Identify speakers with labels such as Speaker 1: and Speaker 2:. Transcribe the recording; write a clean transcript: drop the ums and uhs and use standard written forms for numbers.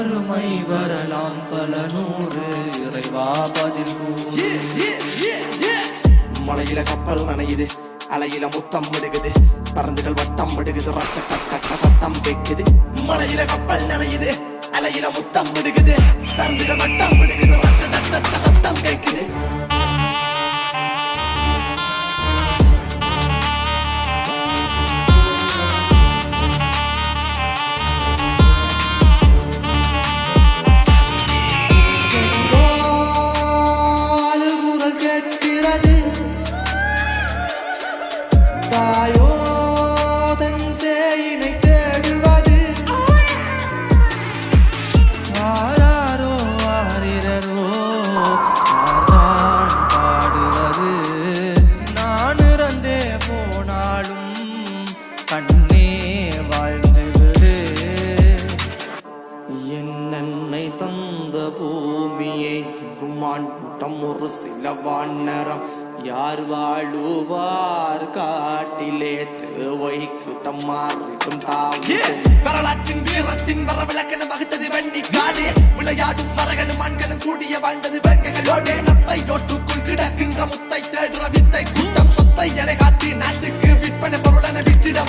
Speaker 1: மறுமை வரலாம் பல நூறு இறைவா பதில்
Speaker 2: மலையில கப்பல் நனையுது அலையில முத்தம் விடுகுது பறந்துகள் வட்டம் விடுகுது ரட்ட சத்தம் வைக்குது மலையில கப்பல் நனையுது அலையில முத்தம் விடுகுது பறந்துகள் வட்டம் விடுகுது ரட்ட சத்தம் கேக்குது
Speaker 1: தாயோதன் சேயினை தேடுவது ஆராரோ ஆரிரரோ ஆர்தான் பாடுவது நான் இறந்தே போனாலும் கண்ணே வாழ்ந்து விடு
Speaker 2: என்னை தந்த பூமியை குமான் கூட்டம் ஒரு சில வானரம் யார் வாழுவார் காட்டிலே தேவை கூட்டம் மாறிட்டும் தாவும் வரலாற்றின் வீரத்தின் வரவிளக்கென வகுத்தது வெண்ணி காடே விளையாடும் மரகளும் மண்களும் கூடிய வாழ்ந்தது வேங்கைகளோடு நத்தை யோட்டுக்குள் கிடக்கின்ற முத்தை தேடுற வித்தை கூட்டம் சொத்தை என காட்டி நாட்டுக்கு விற்பனை பொருளென விற்றிட